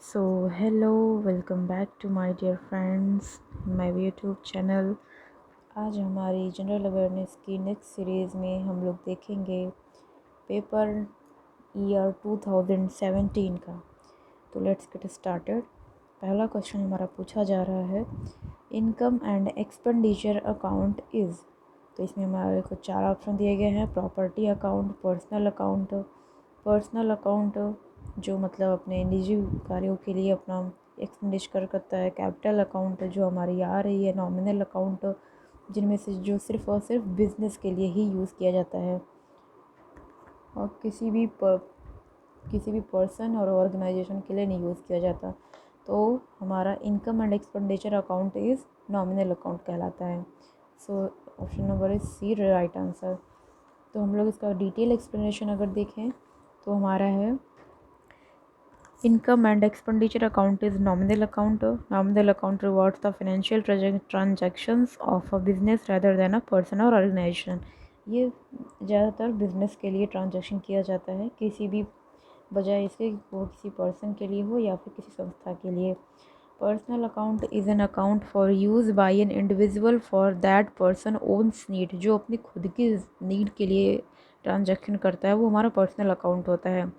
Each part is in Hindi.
So, hello, welcome back to my dear friends, my YouTube channel। आज हमारी जनरल अवेयरनेस की नेक्स्ट सीरीज़ में हम लोग देखेंगे पेपर ईयर 2017 का। तो लेट्स गेट स्टार्टेड। पहला क्वेश्चन हमारा पूछा जा रहा है, income and expenditure account is. तो इसमें हमारे को चार ऑप्शन दिए गए हैं, प्रॉपर्टी अकाउंट, पर्सनल अकाउंट जो मतलब अपने निजी कार्यों के लिए अपना एक्सपेंडिचर करता है, कैपिटल अकाउंट जो हमारी आ रही है, नॉमिनल अकाउंट जिनमें से जो सिर्फ़ और सिर्फ बिज़नेस के लिए ही यूज़ किया जाता है और किसी भी पर्सन और ऑर्गेनाइजेशन के लिए नहीं यूज़ किया जाता। तो हमारा income and expenditure account is nominal account कहलाता है। So option number is C right answer. तो हम लोग इसका डिटेल एक्सप्लेनेशन अगर देखें तो हमारा है, income and expenditure account is nominal account. Nominal account rewards the financial transactions of a business rather than a person और ऑर्गेनाइजेशन। ये ज़्यादातर बिजनेस के लिए ट्रांजैक्शन किया जाता है, किसी भी बजाय इसके वो किसी पर्सन के लिए हो या फिर किसी संस्था के लिए। Personal account is an account for use by an individual for that person owns need. जो अपनी खुद की नीड के लिए ट्रांजैक्शन करता है वो हमारा पर्सनल अकाउंट होता है।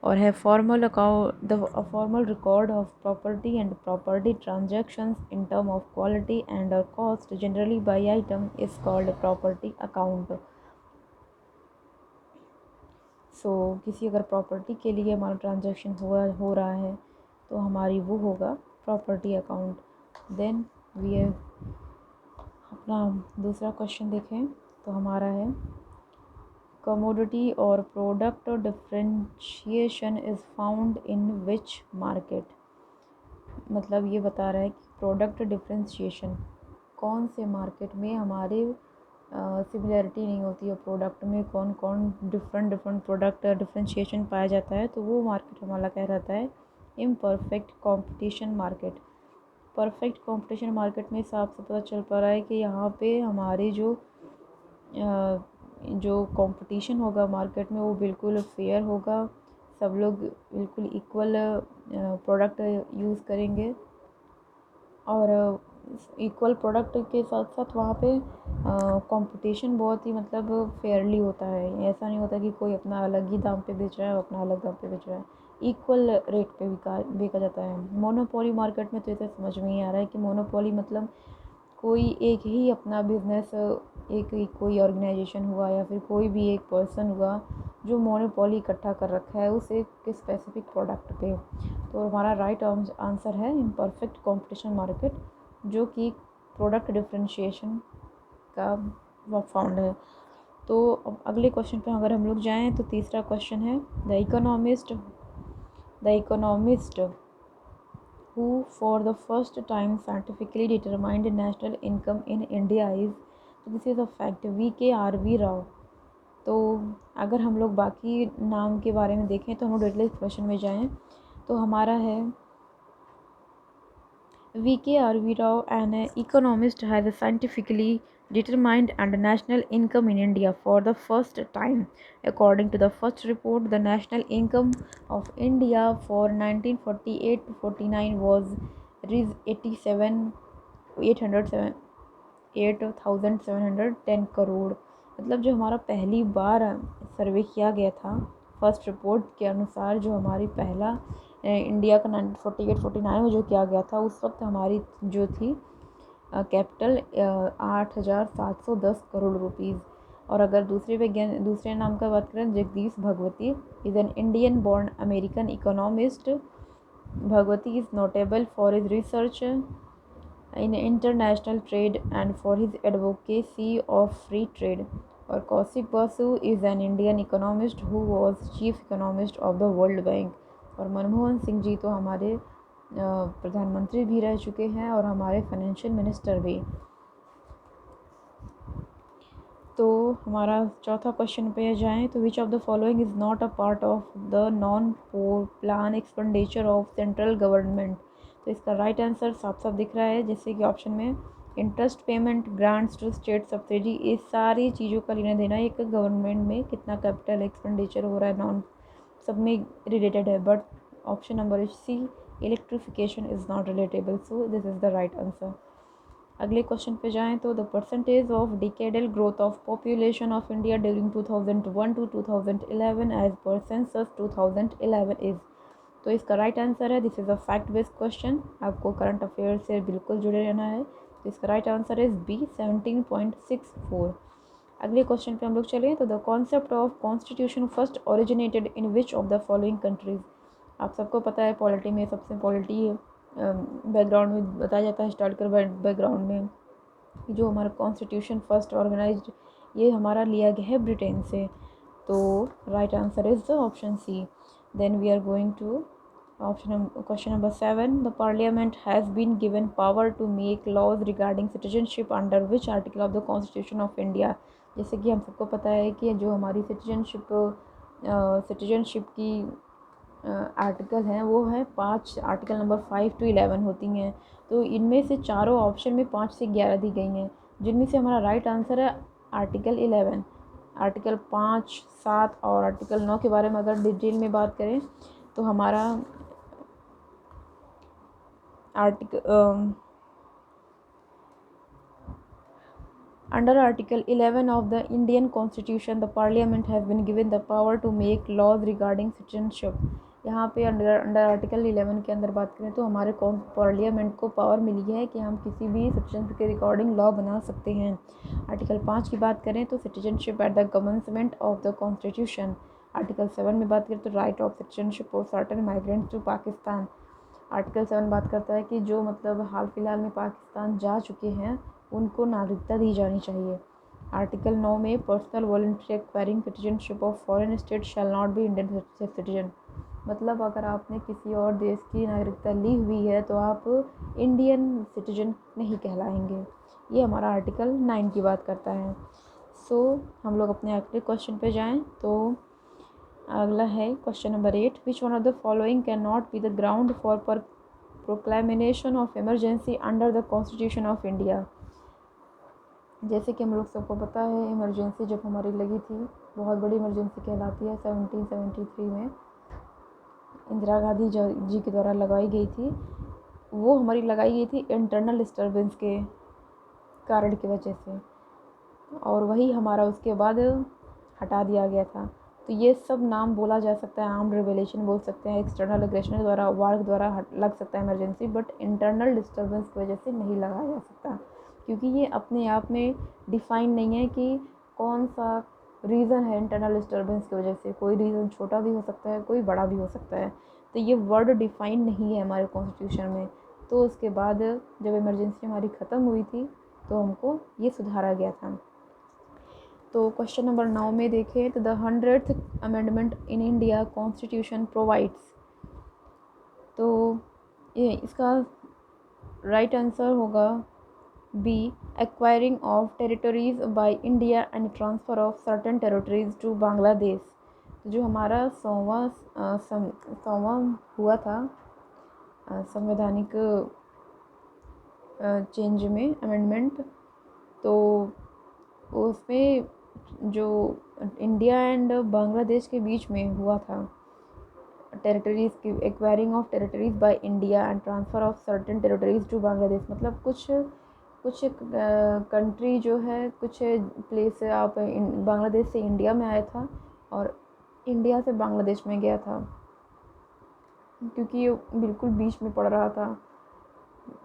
और है formal account the formal record of property and property transactions in term of quality and cost generally by item is called property account. So किसी अगर प्रॉपर्टी के लिए हमारा ट्रांजैक्शन हो रहा है तो हमारी वो होगा प्रॉपर्टी अकाउंट। देन वी अपना दूसरा क्वेश्चन देखें तो हमारा है, कमोडिटी और product differentiation is found in which market. मतलब ये बता रहा है कि प्रोडक्ट डिफरेंशिएशन कौन से मार्केट में हमारे सिमिलरिटी नहीं होती है, प्रोडक्ट में कौन कौन डिफरेंट प्रोडक्ट डिफरेंशिएशन पाया जाता है, तो वो मार्केट हमारा क्या रहता है, imperfect competition market. Perfect competition market में साफ से पता चल पा रहा है कि यहाँ पे हमारी जो कंपटीशन होगा मार्केट में वो बिल्कुल फेयर होगा, सब लोग बिल्कुल इक्वल प्रोडक्ट यूज़ करेंगे और इक्वल प्रोडक्ट के साथ साथ वहाँ पे कंपटीशन बहुत ही मतलब फेयरली होता है। ऐसा नहीं होता कि कोई अपना अलग ही दाम पे बेच रहा है और अपना अलग दाम पे बेच रहा है, इक्वल रेट पे बिका जाता है। मोनोपोली मार्केट में तो इसे समझ में ही आ रहा है कि मोनोपोली मतलब कोई एक ही अपना बिजनेस, एक कोई ऑर्गेनाइजेशन हुआ या फिर कोई भी एक पर्सन हुआ जो मोनोपोली इकट्ठा कर रखा है उस एक स्पेसिफिक प्रोडक्ट पे। तो हमारा राइट आंसर है इम्परफेक्ट कंपटीशन मार्केट, जो कि प्रोडक्ट डिफरेंशिएशन का फाउंड है। तो अब अगले क्वेश्चन पे अगर हम लोग जाएं तो तीसरा क्वेश्चन है, the economist who for the first time scientifically determined national income in India is, तो this is a fact, V.K.R.V. Rao. तो अगर हम लोग बाकी नाम के बारे में देखें तो हम लोग डिटेल क्वेश्चन में जाएं तो हमारा है, V.K.R.V. Rao, an economist, has scientifically determined and national income in India for the first time. According to the first report, the national income of India for 1948 to 49 was Rs 8710 crore. मतलब जो हमारा पहली बार सर्वे किया गया था फर्स्ट रिपोर्ट के अनुसार, जो हमारी पहला इंडिया का 1948-49 में जो किया गया था, उस वक्त हमारी जो थी कैपिटल 8710 करोड़ रुपीज़। और अगर दूसरे नाम का बात करें, Jagdish Bhagwati is an Indian born American economist. Bhagwati is notable for his research in international trade and for his advocacy of free trade. और Kaushik Basu is an Indian economist who was chief economist of the World Bank। और मनमोहन सिंह जी तो हमारे प्रधानमंत्री भी रह चुके हैं और हमारे फाइनेंशियल मिनिस्टर भी। तो हमारा चौथा क्वेश्चन पे जाएं तो which of the following is not a part of the non plan expenditure of central government. तो इसका राइट आंसर साफ साफ दिख रहा है, जैसे कि ऑप्शन में interest payment, grants to state subsidy, इस सारी चीज़ों का लेना देना एक गवर्नमेंट में कितना कैपिटल एक्सपेंडिचर हो रहा है, नॉन सब में रिलेटेड है। But option number C electrification is not relatable, so this is the right answer. अगले क्वेश्चन पे जाएं तो the percentage of decadal growth of population of India during 2001 to 2011 as per census 2011 is. तो इसका राइट आंसर है, this is a fact based question, आपको करंट अफेयर से बिल्कुल जुड़े रहना है। तो इसका राइट आंसर इज़ बी 17.64। अगले क्वेश्चन पे हम लोग चलें तो the concept of constitution first originated in which of the following countries. आप सबको पता है पॉलिटी में सबसे पॉलिटी बैकग्राउंड में बताया जाता है, स्टार्ट कर बैकग्राउंड में जो हमारा कॉन्स्टिट्यूशन फर्स्ट ऑर्गेनाइज्ड ये हमारा लिया गया है ब्रिटेन से। तो right answer is the option C. Then we are going to question number 7 the parliament has been given power to make laws regarding citizenship under which article of the constitution of India. जैसे कि हम सबको पता है कि जो हमारी सिटीजनशिप की आर्टिकल हैं वो है 5, आर्टिकल नंबर 5 to 11 होती हैं। तो इनमें से चारों ऑप्शन में 5 से 11 दी गई हैं, जिनमें से हमारा राइट आंसर है आर्टिकल 11। आर्टिकल 5, 7 और आर्टिकल 9 के बारे में अगर डिटेल में बात करें तो हमारा article Under Article 11 of the Indian Constitution, the Parliament has been given the power to make laws regarding citizenship। यहाँ पे अंडर आर्टिकल 11 के अंदर बात करें तो हमारे पार्लियामेंट को पावर मिली है कि हम किसी भी सिटीजन के रिकॉर्डिंग लॉ बना सकते हैं। आर्टिकल 5 की बात करें तो citizenship at the commencement of the constitution. Article 7 में बात करें तो right of citizenship of certain migrants to Pakistan. Article 7 बात करता है कि जो मतलब हाल फिलहाल में पाकिस्तान जा चुके हैं उनको नागरिकता दी जानी चाहिए। आर्टिकल 9 में personal voluntary acquiring citizenship of foreign state shall not be Indian citizen. मतलब अगर आपने किसी और देश की नागरिकता ली हुई है तो आप इंडियन सिटीजन नहीं कहलाएंगे। ये हमारा आर्टिकल 9 की बात करता है। सो हम लोग अपने अगले क्वेश्चन पे जाएं तो अगला है question number 8 which one of the following can not be the ground for proclamation of emergency under the constitution of India. जैसे कि हम लोग सबको पता है इमरजेंसी जब हमारी लगी थी, बहुत बड़ी इमरजेंसी कहलाती है, 1773 में इंदिरा गांधी जी के द्वारा लगाई गई थी। वो हमारी लगाई गई थी इंटरनल डिस्टर्बेंस के कारण की वजह से, और वही हमारा उसके बाद हटा दिया गया था। तो ये सब नाम बोला जा सकता है, आर्म्ड रिबेलिएशन बोल सकते हैं, एक्सटर्नल एग्रेशन द्वारा वार द्वारा लग सकता है इमरजेंसी, बट इंटरनल डिस्टर्बेंस की वजह से नहीं लगाया जा सकता, क्योंकि ये अपने आप में डिफ़ाइन नहीं है कि कौन सा रीज़न है इंटरनल डिस्टर्बेंस की वजह से। कोई रीज़न छोटा भी हो सकता है, कोई बड़ा भी हो सकता है। तो ये वर्ड डिफ़ाइन नहीं है हमारे कॉन्स्टिट्यूशन में। तो उसके बाद जब इमरजेंसी हमारी ख़त्म हुई थी तो हमको ये सुधारा गया था। तो क्वेश्चन नंबर 9 में देखें तो the 100th amendment in India constitution provides. तो ये इसका राइट आंसर होगा B acquiring of territories by India and transfer of certain territories to Bangladesh. तो जो हमारा 100वां हुआ था संवैधानिक चेंज में अमेंडमेंट, तो उसमें जो इंडिया एंड बांग्लादेश के बीच में हुआ था टेरिटरीज़ की acquiring of territories by India and transfer of certain territories to Bangladesh. मतलब कुछ कंट्री जो है, कुछ प्लेस आप बांग्लादेश से इंडिया में आया था और इंडिया से बांग्लादेश में गया था, क्योंकि ये बिल्कुल बीच में पड़ रहा था।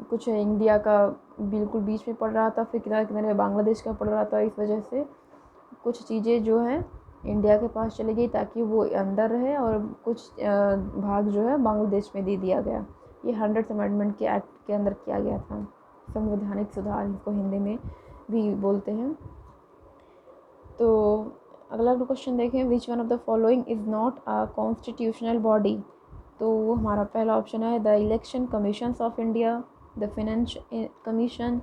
कुछ इंडिया का बिल्कुल बीच में पड़ रहा था, फिर किनारे किनारे बांग्लादेश का पड़ रहा था। इस वजह से कुछ चीज़ें जो हैं इंडिया के पास चली गई ताकि वो अंदर रहे, और कुछ भाग जो है बांग्लादेश में दे दिया गया। ये 100th अमेंडमेंट के एक्ट के अंदर किया गया था, संवैधानिक सुधार इसको हिंदी में भी बोलते हैं। तो अगला क्वेश्चन देखें which one of the following is not a constitutional body. तो वो हमारा पहला ऑप्शन है the election commissions of India, the finance commission,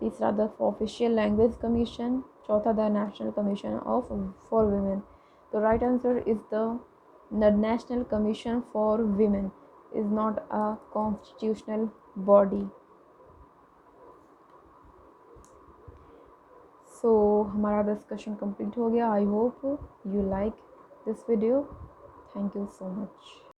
तीसरा द ऑफिशियल लैंग्वेज कमीशन, चौथा the national commission of for women. तो right answer is the national commission for women is not a constitutional body. So हमारा डिस्कशन कंप्लीट हो गया। I hope you like this video. Thank you so much.